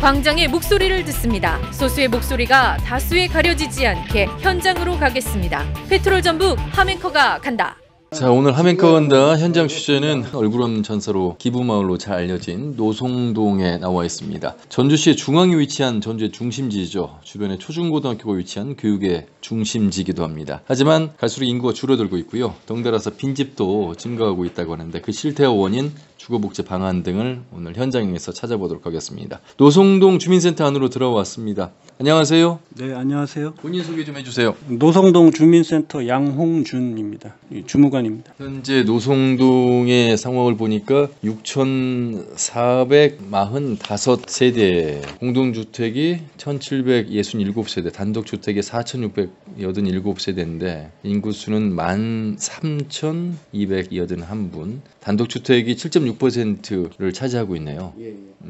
광장의 목소리를 듣습니다. 소수의 목소리가 다수에 가려지지 않게 현장으로 가겠습니다. 페트롤 전북 하멘커가 간다. 자, 오늘 하멘커가 간다 현장 취재는 얼굴 없는 전사로 기부마을로 잘 알려진 노송동에 나와 있습니다. 전주시의 중앙에 위치한 전주의 중심지죠. 주변에 초중고등학교가 위치한 교육의 중심지이기도 합니다. 하지만 갈수록 인구가 줄어들고 있고요. 덩달아서 빈집도 증가하고 있다고 하는데 그 실태와 원인, 주거복지 방안 등을 오늘 현장에서 찾아보도록 하겠습니다. 노송동 주민센터 안으로 들어왔습니다. 안녕하세요. 네, 안녕하세요. 본인 소개 좀 해주세요. 노송동 주민센터 양홍준입니다. 주무관입니다. 현재 노송동의 상황을 보니까 6,445세대, 공동주택이 1,767세대, 단독주택이 4,687세대인데 인구수는 13,281분, 단독주택이 7.6%를 차지하고 있네요.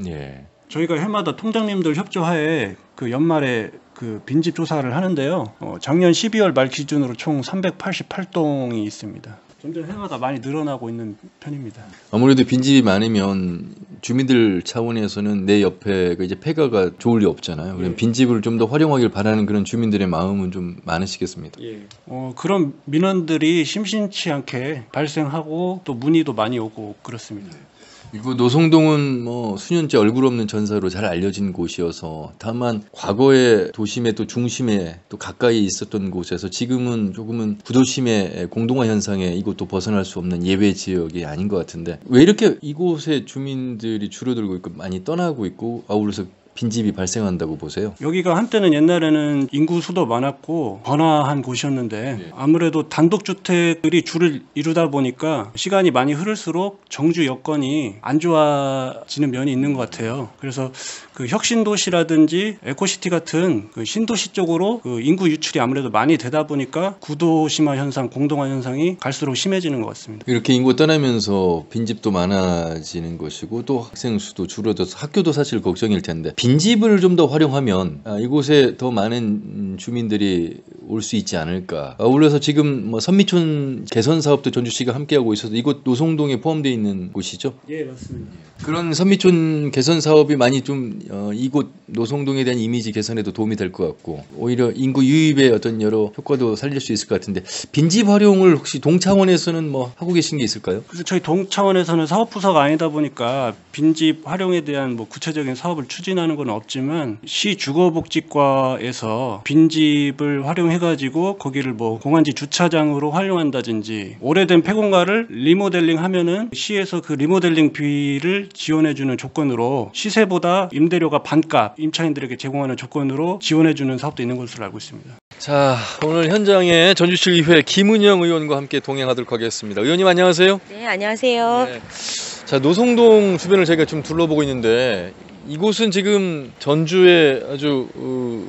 예. 저희가 해마다 통장님들 협조하에 그 연말에 그 빈집 조사를 하는데요. 작년 12월 말 기준으로 총 388동이 있습니다. 점점 해마다 많이 늘어나고 있는 편입니다. 아무래도 빈집이 많으면 주민들 차원에서는 내 옆에 이제 폐가가 좋을 리 없잖아요. 그럼 빈집을 좀 더 활용하길 바라는 그런 주민들의 마음은 좀 많으시겠습니다. 그런 민원들이 심심치 않게 발생하고 또 문의도 많이 오고 그렇습니다. 그리고 노송동은 뭐 수년째 얼굴 없는 전사로 잘 알려진 곳이어서 다만 과거에 도심의 또 중심에 또 가까이 있었던 곳에서 지금은 조금은 부도심의 공동화 현상에 이곳도 벗어날 수 없는 예외 지역이 아닌 것 같은데 왜 이렇게 이곳의 주민들이 줄어들고 있고 많이 떠나고 있고 아울러서 빈집이 발생한다고 보세요? 여기가 한때는 옛날에는 인구 수도 많았고 번화한 곳이었는데 아무래도 단독주택들이 줄을 이루다 보니까 시간이 많이 흐를수록 정주 여건이 안 좋아지는 면이 있는 것 같아요. 그래서 그 혁신도시라든지 에코시티 같은 그 신도시 쪽으로 그 인구 유출이 아무래도 많이 되다 보니까 구도심화 현상, 공동화 현상이 갈수록 심해지는 것 같습니다. 이렇게 인구가 떠나면서 빈집도 많아지는 것이고 또 학생 수도 줄어들어서 학교도 사실 걱정일 텐데 빈집을 좀 더 활용하면 이곳에 더 많은 주민들이 올 수 있지 않을까. 아울러서 지금 뭐 선미촌 개선 사업도 전주시가 함께하고 있어서 이곳 노송동에 포함되어 있는 곳이죠? 예, 맞습니다. 그런 선미촌 개선 사업이 많이 좀 이곳 노송동에 대한 이미지 개선에도 도움이 될 것 같고 오히려 인구 유입의 어떤 여러 효과도 살릴 수 있을 것 같은데 빈집 활용을 혹시 동 차원에서는 뭐 하고 계신 게 있을까요? 그래서 저희 동 차원에서는 사업부서가 아니다 보니까 빈집 활용에 대한 뭐 구체적인 사업을 추진하는 건 없지만 시 주거복지과에서 빈집을 활용해가지고 거기를 뭐 공안지 주차장으로 활용한다든지 오래된 폐공가를 리모델링 하면은 시에서 그 리모델링비를 지원해주는 조건으로 시세보다 임대료가 반값 임차인들에게 제공하는 조건으로 지원해주는 사업도 있는 것으로 알고 있습니다. 자, 오늘 현장에 전주시의회 김은영 의원과 함께 동행하도록 하겠습니다. 의원님 안녕하세요. 네, 안녕하세요. 네. 자, 노송동 주변을 저희가 좀 둘러보고 있는데 이곳은 지금 전주의 아주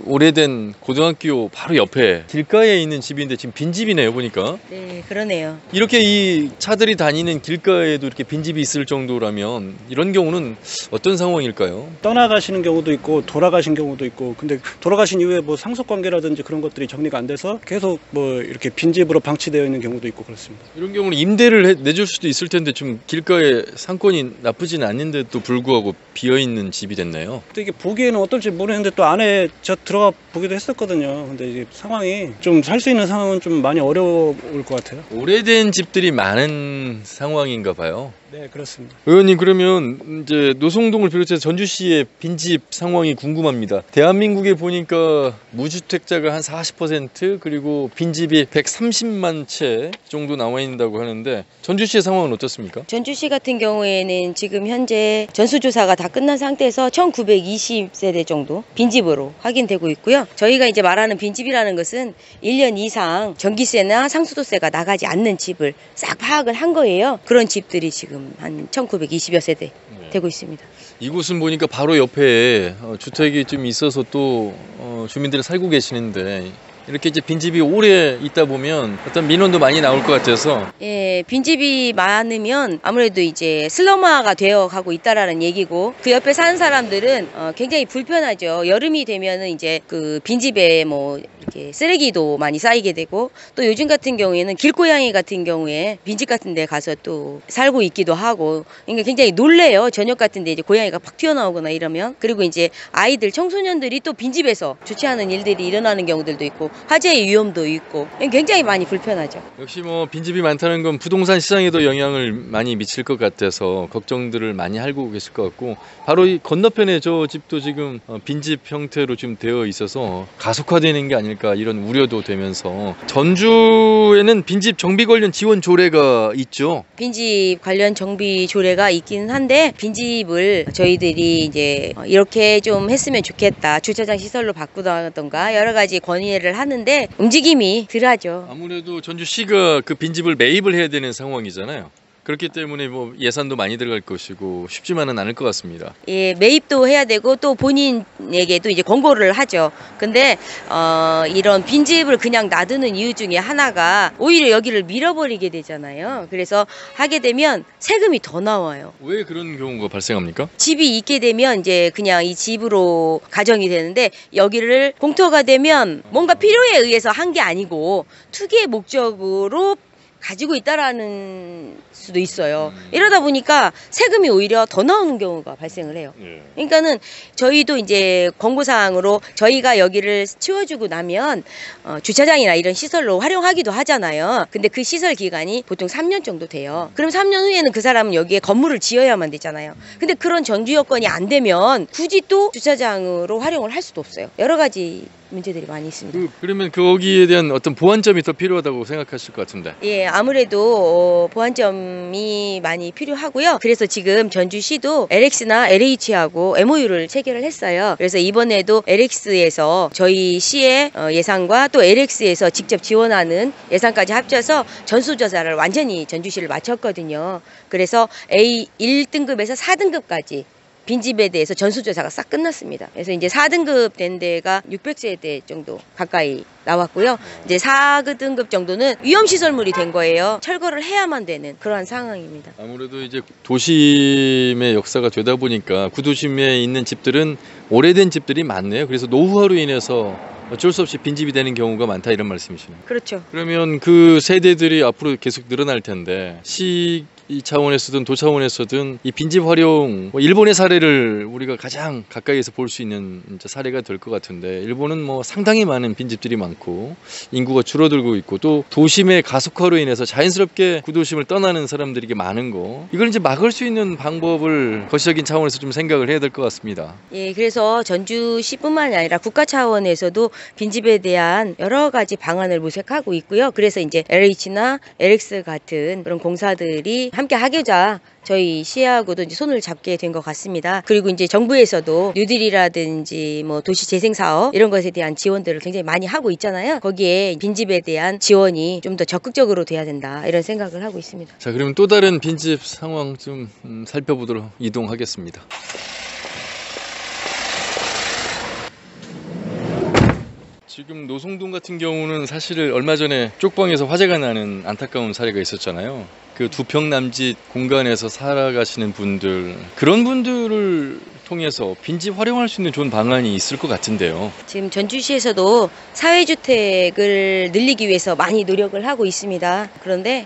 오래된 고등학교 바로 옆에 길가에 있는 집인데 지금 빈집이네요 보니까. 네, 그러네요. 이렇게 이 차들이 다니는 길가에도 이렇게 빈집이 있을 정도라면 이런 경우는 어떤 상황일까요? 떠나가시는 경우도 있고 돌아가신 경우도 있고 근데 돌아가신 이후에 뭐 상속관계라든지 그런 것들이 정리가 안 돼서 계속 뭐 이렇게 빈집으로 방치되어 있는 경우도 있고 그렇습니다. 이런 경우는 임대를 내줄 수도 있을 텐데 좀 길가에 상권이 나쁘진 않는데도 불구하고 비어있는 집이 됐네요. 근데 이게 보기에는 어떨지 모르겠는데 또 안에 저 들어가 보기도 했었거든요. 근데 이제 상황이 좀 살 수 있는 상황은 좀 많이 어려울 것 같아요. 오래된 집들이 많은 상황인가 봐요. 네, 그렇습니다. 의원님 그러면 이제 노송동을 비롯해서 전주시의 빈집 상황이 궁금합니다. 대한민국에 보니까 무주택자가 한 40% 그리고 빈집이 130만 채 정도 나와 있다고 하는데 전주시의 상황은 어떻습니까? 전주시 같은 경우에는 지금 현재 전수조사가 다 끝난 상태에서 1920세대 정도 빈집으로 확인되고 있고요. 저희가 이제 말하는 빈집이라는 것은 1년 이상 전기세나 상수도세가 나가지 않는 집을 싹 파악을 한 거예요. 그런 집들이 지금 한 1920여 세대 되고 있습니다. 이곳은 보니까 바로 옆에 주택이 좀 있어서 또 주민들이 살고 계시는데 이렇게 이제 빈집이 오래 있다 보면 어떤 민원도 많이 나올 것 같아서. 예, 빈집이 많으면 아무래도 이제 슬럼화가 되어 가고 있다라는 얘기고, 그 옆에 사는 사람들은 굉장히 불편하죠. 여름이 되면은 이제 그 빈집에 뭐 이렇게 쓰레기도 많이 쌓이게 되고, 또 요즘 같은 경우에는 길고양이 같은 경우에 빈집 같은 데 가서 또 살고 있기도 하고, 그러니까 굉장히 놀래요. 저녁 같은 데 이제 고양이가 팍 튀어나오거나 이러면. 그리고 이제 아이들, 청소년들이 또 빈집에서 좋지 않은 일들이 일어나는 경우들도 있고, 화재의 위험도 있고, 굉장히 많이 불편하죠. 역시 뭐 빈집이 많다는 건 부동산 시장에도 영향을 많이 미칠 것 같아서 걱정들을 많이 하고 계실 것 같고, 바로 이 건너편에 저 집도 지금 빈집 형태로 지금 되어 있어서 가속화되는 게 아닐까 이런 우려도 되면서, 전주에는 빈집 정비 관련 지원 조례가 있죠. 빈집 관련 정비 조례가 있기는 한데, 빈집을 저희들이 이제 이렇게 좀 했으면 좋겠다, 주차장 시설로 바꾸던가 여러 가지 건의를 하는데 움직임이 덜하죠. 아무래도 전주시가 그 빈집을 매입을 해야 되는 상황이잖아요. 그렇기 때문에 뭐 예산도 많이 들어갈 것이고 쉽지만은 않을 것 같습니다. 예, 매입도 해야 되고 또 본인에게도 이제 권고를 하죠. 근데 이런 빈집을 그냥 놔두는 이유 중에 하나가 오히려 여기를 밀어버리게 되잖아요. 그래서 하게 되면 세금이 더 나와요. 왜 그런 경우가 발생합니까? 집이 있게 되면 이제 그냥 이 집으로 가정이 되는데, 여기를 공터가 되면 뭔가 필요에 의해서 한 게 아니고 투기의 목적으로 가지고 있다라는 수도 있어요. 이러다 보니까 세금이 오히려 더 나오는 경우가 발생을 해요. 그러니까는 저희도 이제 권고사항으로 저희가 여기를 치워주고 나면 주차장이나 이런 시설로 활용하기도 하잖아요. 근데 그 시설 기간이 보통 3년 정도 돼요. 그럼 3년 후에는 그 사람은 여기에 건물을 지어야만 되잖아요. 근데 그런 전주 여건이 안 되면 굳이 또 주차장으로 활용을 할 수도 없어요. 여러 가지 문제들이 많이 있습니다. 그러면 거기에 대한 어떤 보완점이 더 필요하다고 생각하실 것 같은데. 예, 아무래도 보완점이 많이 필요하고요. 그래서 지금 전주시도 LX나 LH하고 MOU를 체결을 했어요. 그래서 이번에도 LX에서 저희 시의 예산과 또 LX에서 직접 지원하는 예산까지 합쳐서 전수조사를 완전히 전주시를 마쳤거든요. 그래서 A 1등급에서 4등급까지 빈집에 대해서 전수조사가 싹 끝났습니다. 그래서 이제 4등급 된 데가 600세대 정도 가까이 나왔고요. 이제 4등급 정도는 위험시설물이 된 거예요. 철거를 해야만 되는 그러한 상황입니다. 아무래도 이제 도심의 역사가 되다 보니까 구도심에 있는 집들은 오래된 집들이 많네요. 그래서 노후화로 인해서 어쩔 수 없이 빈집이 되는 경우가 많다, 이런 말씀이시네요. 그렇죠. 그러면 그 세대들이 앞으로 계속 늘어날 텐데, 시 차원에서든 도 차원에서든 이 빈집 활용, 일본의 사례를 우리가 가장 가까이에서 볼 수 있는 사례가 될 것 같은데, 일본은 뭐 상당히 많은 빈집들이 많고 인구가 줄어들고 있고, 또 도심의 가속화로 인해서 자연스럽게 구도심을 떠나는 사람들이 많은 거, 이걸 이제 막을 수 있는 방법을 거시적인 차원에서 좀 생각을 해야 될 것 같습니다. 예, 그래서 전주시뿐만이 아니라 국가 차원에서도 빈집에 대한 여러 가지 방안을 모색하고 있고요. 그래서 이제 LH나 LX 같은 그런 공사들이 함께 하고자 저희 시하고도 이제 손을 잡게 된 것 같습니다. 그리고 이제 정부에서도 뉴딜이라든지 뭐 도시 재생 사업 이런 것에 대한 지원들을 굉장히 많이 하고 있잖아요. 거기에 빈집에 대한 지원이 좀 더 적극적으로 돼야 된다, 이런 생각을 하고 있습니다. 자, 그러면 또 다른 빈집 상황 좀 살펴보도록 이동하겠습니다. 지금 노송동 같은 경우는 사실 얼마 전에 쪽방에서 화재가 나는 안타까운 사례가 있었잖아요. 그 2평 남짓 공간에서 살아가시는 분들, 그런 분들을 통해서 빈집 활용할 수 있는 좋은 방안이 있을 것 같은데요. 지금 전주시에서도 사회주택을 늘리기 위해서 많이 노력을 하고 있습니다. 그런데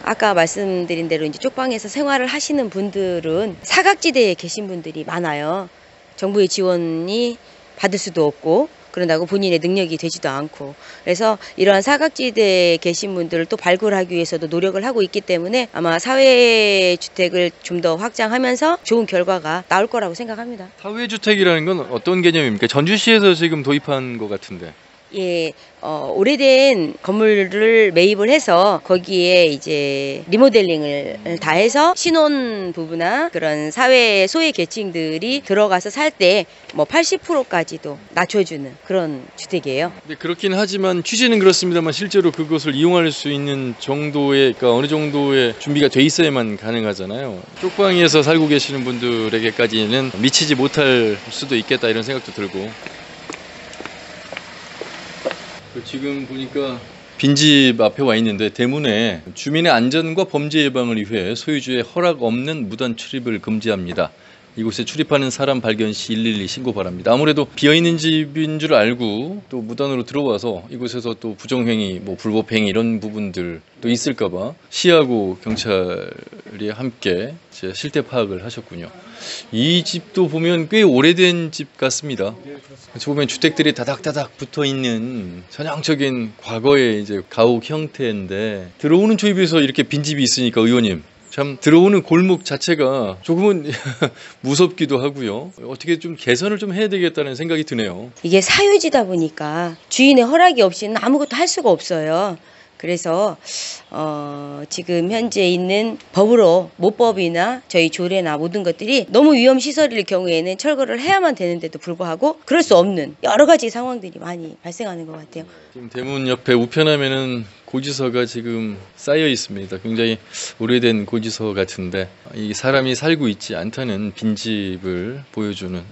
아까 말씀드린 대로 이제 쪽방에서 생활을 하시는 분들은 사각지대에 계신 분들이 많아요. 정부의 지원이 받을 수도 없고, 그런다고 본인의 능력이 되지도 않고, 그래서 이러한 사각지대에 계신 분들을 또 발굴하기 위해서도 노력을 하고 있기 때문에 아마 사회주택을 좀 더 확장하면서 좋은 결과가 나올 거라고 생각합니다. 사회주택이라는 건 어떤 개념입니까? 전주시에서 지금 도입한 것 같은데. 예, 오래된 건물을 매입을 해서 거기에 이제 리모델링을 다 해서 신혼 부부나 그런 사회 소외 계층들이 들어가서 살 때 뭐 80%까지도 낮춰주는 그런 주택이에요. 근데 그렇긴 하지만 취지는 그렇습니다만 실제로 그것을 이용할 수 있는 정도의, 그러니까 어느 정도의 준비가 돼 있어야만 가능하잖아요. 쪽방에서 살고 계시는 분들에게까지는 미치지 못할 수도 있겠다, 이런 생각도 들고. 지금 보니까 빈집 앞에 와 있는데 대문에 주민의 안전과 범죄 예방을 위해 소유주의 허락 없는 무단 출입을 금지합니다. 이곳에 출입하는 사람 발견 시 112 신고 바랍니다. 아무래도 비어있는 집인 줄 알고 또 무단으로 들어와서 이곳에서 또 부정행위, 불법행위 이런 부분들 또 있을까봐 시하고 경찰이 함께 실태 파악을 하셨군요. 이 집도 보면 꽤 오래된 집 같습니다. 같이 보면 주택들이 다닥다닥 붙어 있는 전형적인 과거의 이제 가옥 형태인데 들어오는 초입에서 이렇게 빈집이 있으니까 의원님. 참 들어오는 골목 자체가 조금은 무섭기도 하고요. 어떻게 좀 개선을 좀 해야 되겠다는 생각이 드네요. 이게 사유지다 보니까 주인의 허락이 없이는 아무것도 할 수가 없어요. 그래서 지금 현재 있는 법으로 모법이나 저희 조례나 모든 것들이 너무 위험시설일 경우에는 철거를 해야만 되는데도 불구하고 그럴 수 없는 여러 가지 상황들이 많이 발생하는 것 같아요. 지금 대문 옆에 우편함에는 고지서가 지금 쌓여 있습니다. 굉장히 오래된 고지서 같은데 이 사람이 살고 있지 않다는 빈집을 보여주는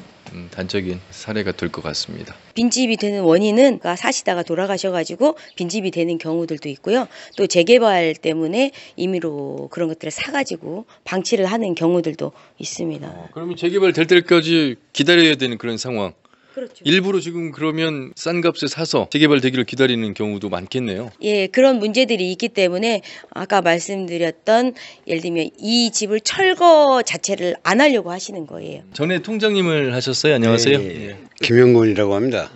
단적인 사례가 될 것 같습니다. 빈집이 되는 원인은 사시다가 돌아가셔가지고 빈집이 되는 경우들도 있고요. 또 재개발 때문에 임의로 그런 것들을 사가지고 방치를 하는 경우들도 있습니다. 그러면 재개발 될 때까지 기다려야 되는 그런 상황. 그렇죠. 일부러 지금 그러면 싼 값에 사서 재개발 되기를 기다리는 경우도 많겠네요. 예, 그런 문제들이 있기 때문에 아까 말씀드렸던 예를 들면 이 집을 철거 자체를 안 하려고 하시는 거예요. 전에 통장님을 하셨어요? 안녕하세요. 예. 김영곤이라고 합니다.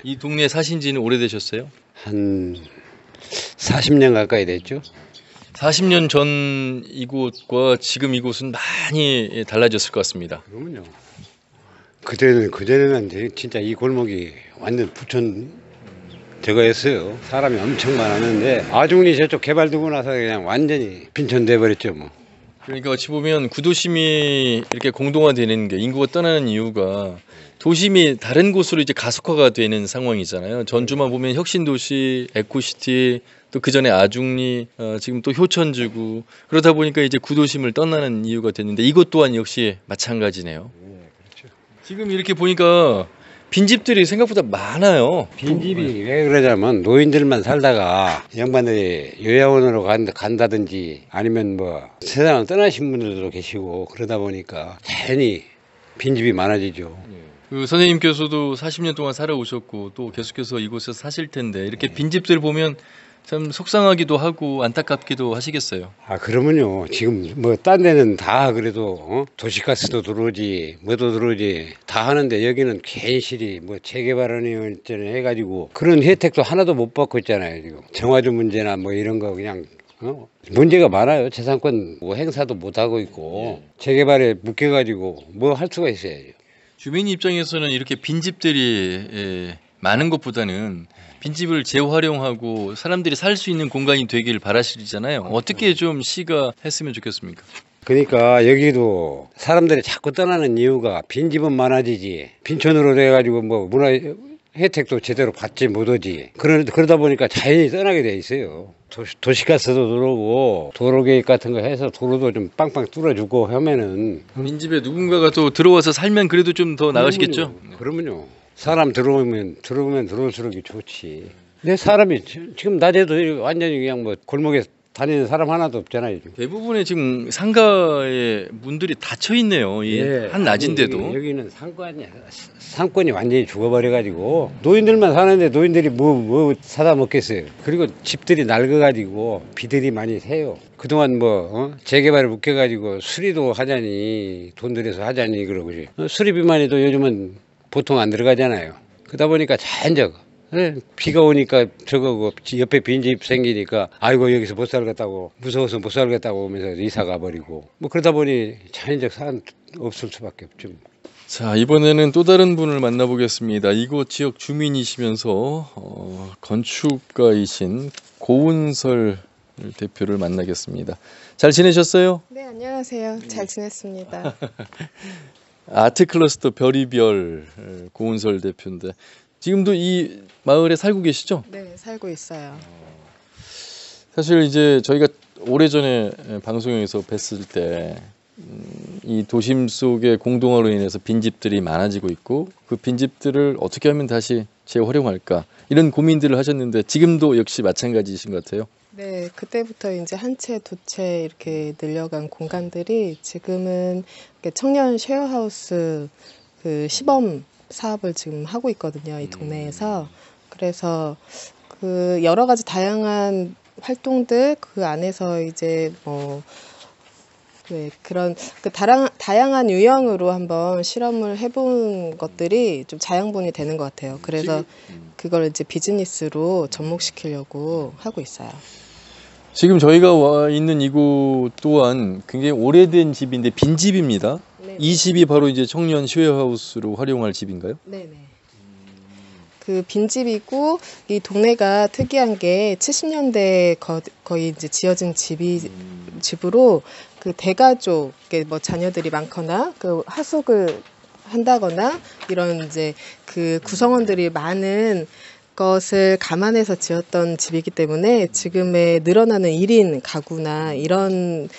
이 동네에 사신 지는 오래되셨어요? 한 40년 가까이 됐죠. 40년 전 이곳과 지금 이곳은 많이 달라졌을 것 같습니다. 그러면요. 그전에는 진짜 이 골목이 완전 부천 저거였어요. 사람이 엄청 많았는데 아중리 저쪽 개발되고 나서 그냥 완전히 빈천돼 버렸죠 뭐. 그러니까 어찌 보면 구도심이 이렇게 공동화되는 게 인구가 떠나는 이유가 도심이 다른 곳으로 이제 가속화가 되는 상황이잖아요. 전주만 보면 혁신도시, 에코시티, 또 그 전에 아중리, 지금 또 효천지구 그러다 보니까 이제 구도심을 떠나는 이유가 됐는데 이것 또한 역시 마찬가지네요. 지금 이렇게 보니까 빈집들이 생각보다 많아요. 빈집이 왜 그러냐면 노인들만 살다가 양반들이 요양원으로 간다든지 아니면 뭐 세상을 떠나신 분들도 계시고 그러다 보니까 자연히 빈집이 많아지죠. 그 선생님께서도 40년 동안 살아오셨고 또 계속해서 이곳에서 사실 텐데 이렇게 빈집들 보면 참 속상하기도 하고 안타깝기도 하시겠어요. 그러면요. 지금 뭐 딴 데는 다 그래도 도시가스도 들어오지 뭐도 들어오지 다 하는데 여기는 괜시리 뭐 재개발하는 해가지고 그런 혜택도 하나도 못 받고 있잖아요. 지금 정화조 문제나 뭐 이런 거 그냥 문제가 많아요. 재산권 뭐 행사도 못 하고 있고 재개발에 묶여가지고 뭐 할 수가 있어야죠. 주민 입장에서는 이렇게 빈집들이 많은 것보다는 빈집을 재활용하고 사람들이 살 수 있는 공간이 되길 바라시잖아요. 어떻게 좀 시가 했으면 좋겠습니까? 그러니까 여기도 사람들이 자꾸 떠나는 이유가 빈집은 많아지지 빈촌으로 돼가지고 뭐 문화 혜택도 제대로 받지 못하지 그러다 보니까 자연히 떠나게 돼 있어요. 도시가스도 들어오고 도로계획 같은 거 해서 도로도 좀 빵빵 뚫어주고 하면은 빈집에 누군가가 또 들어와서 살면 그래도 좀 더 나으시겠죠? 그러면요. 사람 들어오면 들어올수록 좋지. 내 사람이 지금 낮에도 완전히 그냥 뭐 골목에 다니는 사람 하나도 없잖아요. 지금. 대부분의 지금 상가의 문들이 닫혀 있네요. 한 낮인데도. 여기는 상권이 완전히 죽어버려가지고 노인들만 사는데 노인들이 뭐 사다 먹겠어요. 그리고 집들이 낡아가지고 비들이 많이 새요. 그동안 재개발을 묶여가지고 수리도 하자니 돈 들여서 하자니 그러고지. 수리비만 해도 요즘은 보통 안 들어가잖아요. 그러다 보니까 자연적 비가 오니까 저거 옆에 빈집 생기니까 아이고 여기서 못 살겠다고 무서워서 못 살겠다고 오면서 이사 가버리고 뭐 그러다 보니 자연적 사람 없을 수밖에 없죠. 자, 이번에는 또 다른 분을 만나보겠습니다. 이곳 지역 주민이시면서 건축가이신 고은설 대표를 만나겠습니다. 잘 지내셨어요? 네, 안녕하세요. 잘 지냈습니다. 아트클러스터 별이별 고은설 대표인데 지금도 이 마을에 살고 계시죠? 네, 살고 있어요. 사실 이제 저희가 오래전에 방송에서 뵀을 때 이 도심 속의 공동화로 인해서 빈집들이 많아지고 있고 그 빈집들을 어떻게 하면 다시 재활용할까 이런 고민들을 하셨는데 지금도 역시 마찬가지이신 것 같아요. 네, 그때부터 이제 한 채, 두 채 이렇게 늘려간 공간들이 지금은 이렇게 청년 쉐어하우스 그 시범 사업을 지금 하고 있거든요, 이 동네에서. 그래서 그 여러 가지 다양한 활동들 그 안에서 이제 뭐 네, 그런 그 다양한 유형으로 한번 실험을 해본 것들이 좀 자양분이 되는 것 같아요. 그래서 그걸 이제 비즈니스로 접목시키려고 하고 있어요. 지금 저희가 와 있는 이곳 또한 굉장히 오래된 집인데 빈집입니다. 네. 이 집이 바로 이제 청년 쉐어하우스로 활용할 집인가요? 네네. 그 빈집이고 이 동네가 특이한 게 70년대 거의 이제 지어진 집으로 그 대가족, 뭐 자녀들이 많거나 그 하숙을 한다거나 이런 이제 그 구성원들이 많은 것을 감안해서 지었던 집이기 때문에 지금의 늘어나는 1인 가구나 이런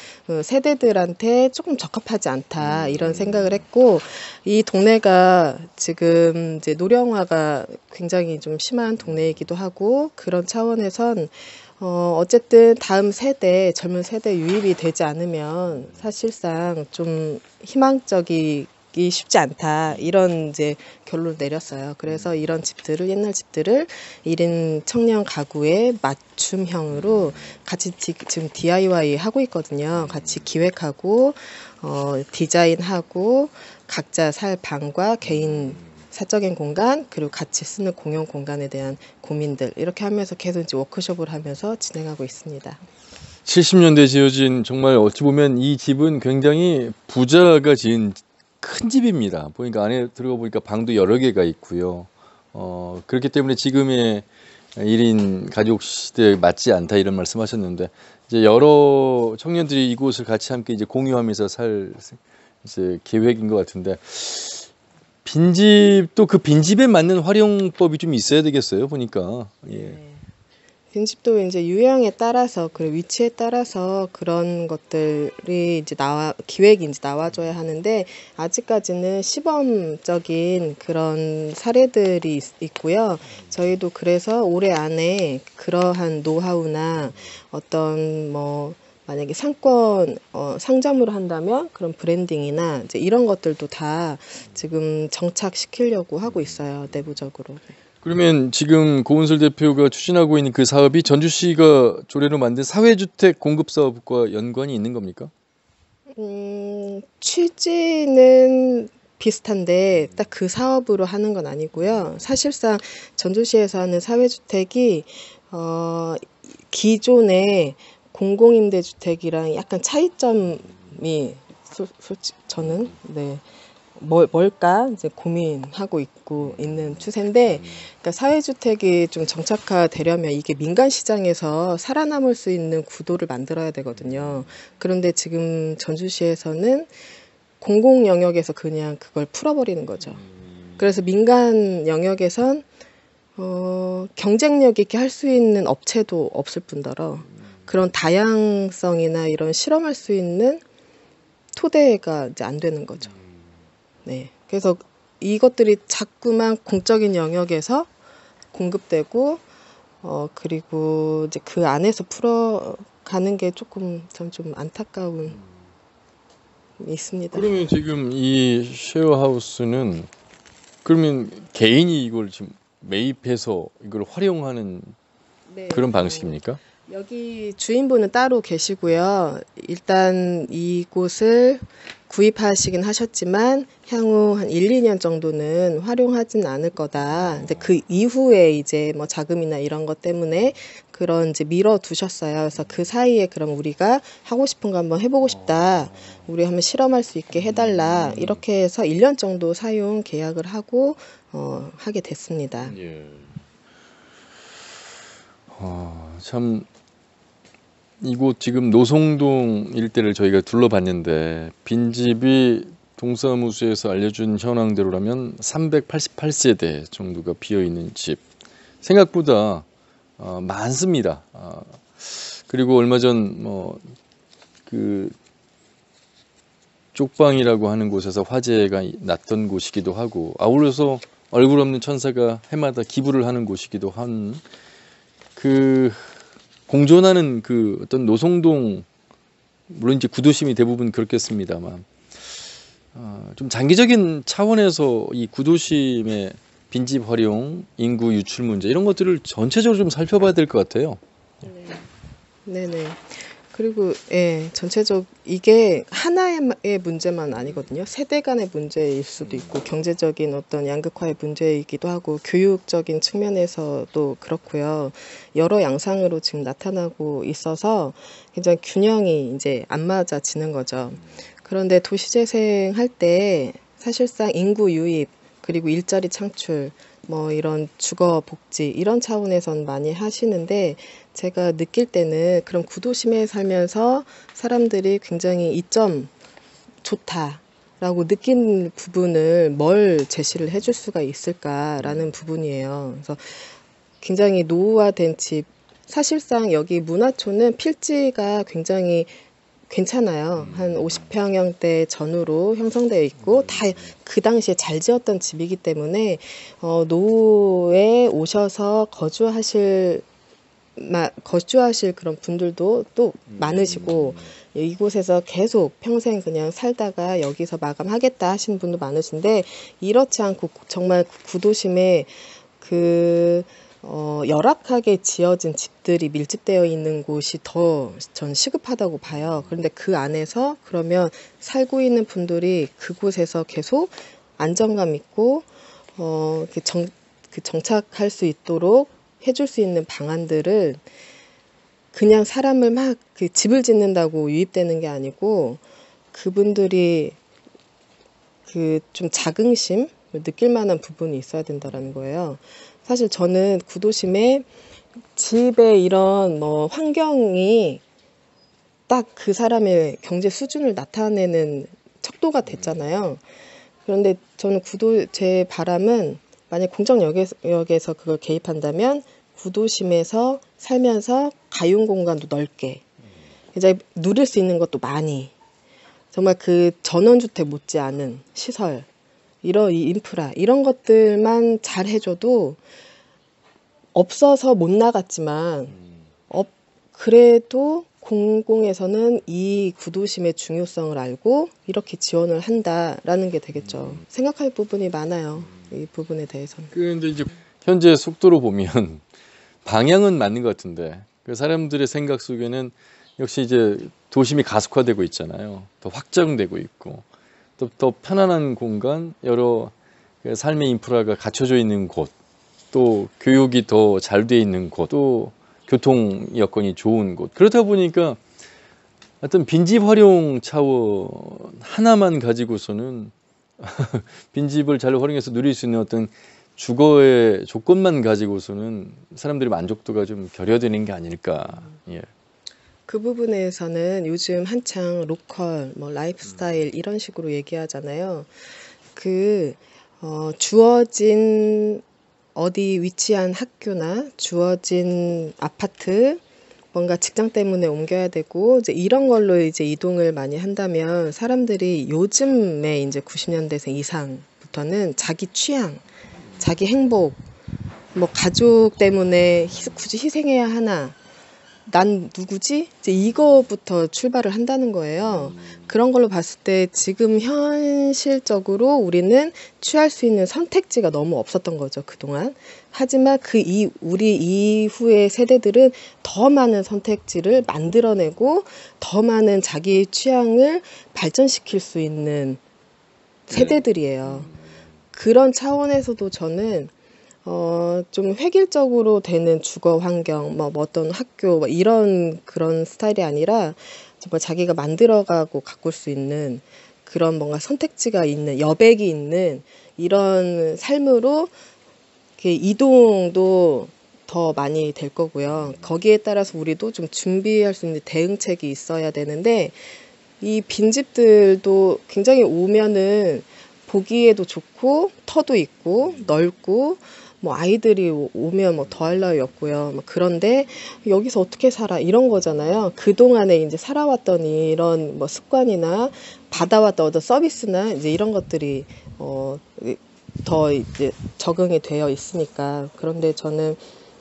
세대들한테 조금 적합하지 않다 이런 생각을 했고 이 동네가 지금 이제 노령화가 굉장히 좀 심한 동네이기도 하고 그런 차원에선 어쨌든 다음 세대, 젊은 세대 유입이 되지 않으면 사실상 좀 희망적이기 쉽지 않다. 이런 이제 결론을 내렸어요. 그래서 이런 집들을, 옛날 집들을 1인 청년 가구의 맞춤형으로 같이 지금 DIY 하고 있거든요. 같이 기획하고, 디자인하고, 각자 살 방과 개인 사적인 공간 그리고 같이 쓰는 공용 공간에 대한 고민들 이렇게 하면서 계속 이제 워크숍을 하면서 진행하고 있습니다. 70년대 지어진 정말 어찌 보면 이 집은 굉장히 부자가 지은 큰 집입니다. 보니까 안에 들어가 보니까 방도 여러 개가 있고요. 그렇기 때문에 지금의 1인 가족 시대에 맞지 않다 이런 말씀하셨는데 이제 여러 청년들이 이곳을 같이 함께 이제 공유하면서 살 이제 계획인 것 같은데. 빈집도 그 빈집에 맞는 활용법이 좀 있어야 되겠어요, 보니까. 예. 네. 빈집도 이제 유형에 따라서 그리고 위치에 따라서 그런 것들이 이제 기획이 이제 나와줘야 하는데 아직까지는 시범적인 그런 사례들이 있고요. 저희도 그래서 올해 안에 그러한 노하우나 어떤 뭐 만약에 상권 상점으로 한다면 그런 브랜딩이나 이제 이런 것들도 다 지금 정착시키려고 하고 있어요, 내부적으로. 그러면 지금 고은슬 대표가 추진하고 있는 그 사업이 전주시가 조례로 만든 사회주택 공급 사업과 연관이 있는 겁니까? 취지는 비슷한데 딱 그 사업으로 하는 건 아니고요. 사실상 전주시에서 하는 사회주택이 기존의 공공임대주택이랑 약간 차이점이 솔직히 저는 네 뭘까 이제 고민하고 있는 추세인데, 그러니까 사회주택이 좀 정착화되려면 이게 민간 시장에서 살아남을 수 있는 구도를 만들어야 되거든요. 그런데 지금 전주시에서는 공공 영역에서 그냥 그걸 풀어버리는 거죠. 그래서 민간 영역에선 경쟁력 있게 할 수 있는 업체도 없을 뿐더러 그런 다양성이나 이런 실험할 수 있는 토대가 이제 안 되는 거죠. 네. 그래서 이것들이 자꾸만 공적인 영역에서 공급되고, 그리고 이제 그 안에서 풀어가는 게 조금 전 좀 안타까운 있습니다. 그러면 지금 이 쉐어하우스는 그러면 개인이 이걸 지금 매입해서 이걸 활용하는 네. 그런 방식입니까? 여기 주인분은 따로 계시고요. 일단 이곳을 구입하시긴 하셨지만 향후 한 1, 2년 정도는 활용하진 않을 거다. 근데 그 이후에 이제 뭐 자금이나 이런 것 때문에 그런 이제 미뤄두셨어요. 그래서 그 사이에 그럼 우리가 하고 싶은 거 한번 해보고 싶다. 우리 한번 실험할 수 있게 해달라. 이렇게 해서 1년 정도 사용 계약을 하고 하게 됐습니다. 예. 참 이곳 지금 노송동 일대를 저희가 둘러봤는데 빈집이 동사무소에서 알려준 현황대로라면 388세대 정도가 비어있는 집 생각보다 많습니다. 그리고 얼마 전 그 쪽방이라고 하는 곳에서 화재가 났던 곳이기도 하고, 아울러서 얼굴 없는 천사가 해마다 기부를 하는 곳이기도 한 그 공존하는 그 어떤 노송동, 물론 이제 구도심이 대부분 그렇겠습니다만, 좀 장기적인 차원에서 이 구도심의 빈집 활용, 인구 유출 문제 이런 것들을 전체적으로 좀 살펴봐야 될 것 같아요. 네네. 그리고 전체적 이게 하나의 문제만 아니거든요. 세대 간의 문제일 수도 있고 경제적인 어떤 양극화의 문제이기도 하고 교육적인 측면에서도 그렇고요. 여러 양상으로 지금 나타나고 있어서 굉장히 균형이 이제 안 맞아지는 거죠. 그런데 도시재생 할 때 사실상 인구 유입 그리고 일자리 창출 뭐 이런 주거 복지 이런 차원에선 많이 하시는데, 제가 느낄 때는 그런 구도심에 살면서 사람들이 굉장히 이점 좋다라고 느낀 부분을 뭘 제시를 해줄 수가 있을까라는 부분이에요. 그래서 굉장히 노후화된 집, 사실상 여기 문화촌은 필지가 굉장히 괜찮아요. 한 50평형대 전후로 형성되어 있고 다 그 당시에 잘 지었던 집이기 때문에 노후에 오셔서 거주하실 그런 분들도 또 많으시고, 이곳에서 계속 평생 그냥 살다가 여기서 마감하겠다 하시는 분도 많으신데, 이렇지 않고 정말 구도심에 열악하게 지어진 집들이 밀집되어 있는 곳이 더 전 시급하다고 봐요. 그런데 그 안에서 그러면 살고 있는 분들이 그곳에서 계속 안정감 있고 정착할 수 있도록 해줄 수 있는 방안들을, 그냥 사람을 막 집을 짓는다고 유입되는 게 아니고 그분들이 좀 자긍심을 느낄 만한 부분이 있어야 된다라는 거예요. 사실 저는 구도심에 집의 이런 환경이 딱 그 사람의 경제 수준을 나타내는 척도가 됐잖아요. 그런데 저는 제 바람은 만약 공정역에서 그걸 개입한다면 구도심에서 살면서 가용 공간도 넓게, 이제 누릴 수 있는 것도 많이, 정말 그 전원주택 못지않은 시설, 이런 인프라 이런 것들만 잘 해줘도, 없어서 못 나갔지만 그래도 공공에서는 이 구도심의 중요성을 알고 이렇게 지원을 한다라는 게 되겠죠. 생각할 부분이 많아요. 이 부분에 대해서는. 그런데 이제 현재 속도로 보면 방향은 맞는 것 같은데, 그 사람들의 생각 속에는 역시 이제 도심이 가속화되고 있잖아요. 더 확장되고 있고, 더 편안한 공간, 여러 삶의 인프라가 갖춰져 있는 곳, 또 교육이 더 잘 돼 있는 곳, 또 교통 여건이 좋은 곳. 그렇다 보니까 어떤 빈집 활용 차원 하나만 가지고서는 빈집을 잘 활용해서 누릴 수 있는 어떤 주거의 조건만 가지고서는 사람들의 만족도가 좀 결여되는 게 아닐까. 예. 그 부분에서는 요즘 한창 로컬, 라이프스타일 이런 식으로 얘기하잖아요. 주어진 어디 위치한 학교나 주어진 아파트, 뭔가 직장 때문에 옮겨야 되고 이제 이런 걸로 이제 이동을 많이 한다면, 사람들이 요즘에 이제 90년대생 이상부터는 자기 취향, 자기 행복, 가족 때문에 굳이 희생해야 하나, 난 누구지? 이제 이거부터 출발을 한다는 거예요. 그런 걸로 봤을 때 지금 현실적으로 우리는 취할 수 있는 선택지가 너무 없었던 거죠, 그동안. 하지만 우리 이후의 세대들은 더 많은 선택지를 만들어내고 더 많은 자기 취향을 발전시킬 수 있는 세대들이에요. 그런 차원에서도 저는 좀 획일적으로 되는 주거 환경, 어떤 학교, 그런 스타일이 아니라 정말 자기가 만들어가고 가꿀 수 있는 그런 뭔가 선택지가 있는, 여백이 있는 이런 삶으로 이렇게 이동도 더 많이 될 거고요. 거기에 따라서 우리도 좀 준비할 수 있는 대응책이 있어야 되는데, 이 빈집들도 굉장히 오면은 보기에도 좋고 터도 있고 넓고 뭐 아이들이 오면 뭐 더할 나위 없고요. 뭐 그런데 여기서 어떻게 살아 이런 거잖아요. 그 동안에 이제 살아왔던 이런 뭐 습관이나 받아왔던 어떤 서비스나 이제 이런 것들이 더 이제 적응이 되어 있으니까. 그런데 저는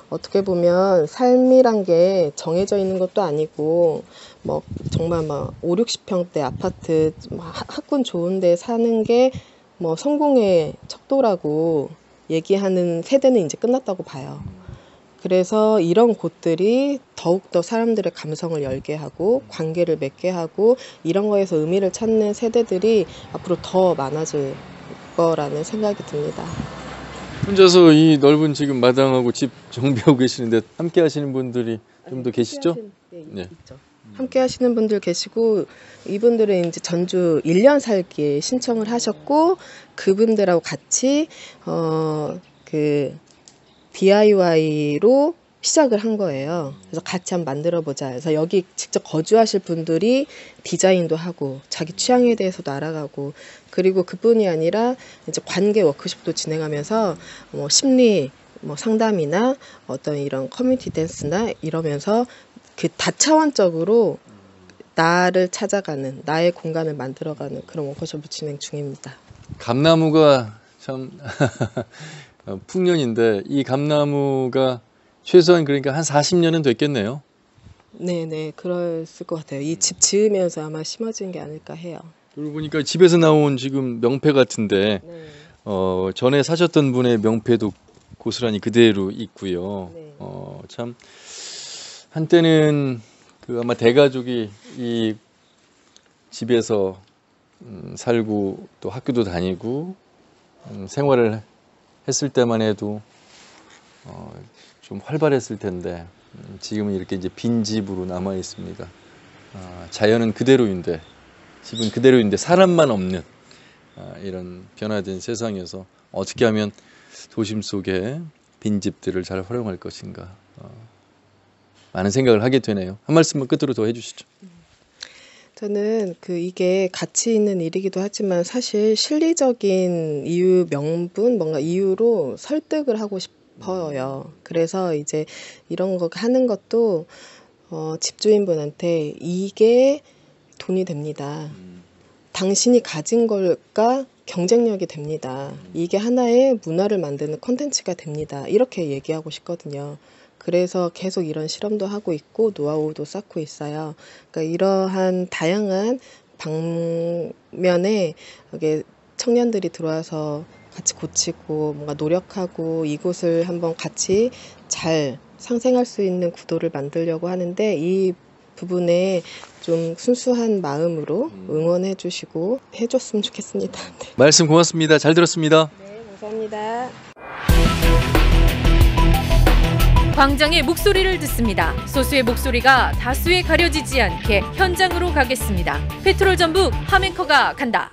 어떻게 보면 삶이란 게 정해져 있는 것도 아니고 뭐 정말 막 5, 60평대 아파트 학군 좋은 데 사는 게 뭐 성공의 척도라고 얘기하는 세대는 이제 끝났다고 봐요. 그래서 이런 곳들이 더욱더 사람들의 감성을 열게 하고 관계를 맺게 하고 이런 거에서 의미를 찾는 세대들이 앞으로 더 많아질 거라는 생각이 듭니다. 혼자서 이 넓은 지금 마당하고 집 정비하고 계시는데 함께 하시는 분들이 좀 더 계시죠? 네, 있죠. 함께 하시는 분들 계시고 이분들은 이제 전주 1년 살기에 신청을 하셨고 그분들하고 같이 그 DIY로 시작을 한 거예요. 그래서 같이 한번 만들어 보자. 그래서 여기 직접 거주하실 분들이 디자인도 하고 자기 취향에 대해서도 알아가고 그리고 그뿐이 아니라 이제 관계 워크숍도 진행하면서 뭐 심리 뭐 상담이나 어떤 이런 커뮤니티 댄스나 이러면서 그 다차원적으로 나를 찾아가는 나의 공간을 만들어가는 그런 워크숍을 진행 중입니다. 감나무가 참 풍년인데 이 감나무가 최소한 그러니까 한 40년은 됐겠네요. 네네, 그랬을 것 같아요. 이 집 지으면서 아마 심어진 게 아닐까 해요. 그리고 보니까 집에서 나온 지금 명패 같은데 네. 전에 사셨던 분의 명패도 고스란히 그대로 있고요. 네. 참 한때는 그 아마 대가족이 이 집에서 살고 또 학교도 다니고 생활을 했을 때만 해도 좀 활발했을 텐데 지금은 이렇게 이제 빈 집으로 남아 있습니다. 자연은 그대로인데 집은 그대로인데 사람만 없는 이런 변화된 세상에서 어떻게 하면 도심 속의 빈 집들을 잘 활용할 것인가 많은 생각을 하게 되네요. 한 말씀만 끝으로 더 해주시죠. 저는 이게 가치 있는 일이기도 하지만 사실 실리적인 이유, 명분, 뭔가 이유로 설득을 하고 싶어요. 그래서 이제 이런 거 하는 것도 집주인분한테 이게 돈이 됩니다. 당신이 가진 걸까 경쟁력이 됩니다. 이게 하나의 문화를 만드는 콘텐츠가 됩니다. 이렇게 얘기하고 싶거든요. 그래서 계속 이런 실험도 하고 있고 노하우도 쌓고 있어요. 그러니까 이러한 다양한 방면에 여기 청년들이 들어와서 같이 고치고 뭔가 노력하고 이곳을 한번 같이 잘 상생할 수 있는 구도를 만들려고 하는데 이 부분에 좀 순수한 마음으로 응원해 주시고 해줬으면 좋겠습니다. 네. 말씀 고맙습니다. 잘 들었습니다. 네, 감사합니다. 광장의 목소리를 듣습니다. 소수의 목소리가 다수에 가려지지 않게 현장으로 가겠습니다. 페트롤 전북 함앵커가 간다.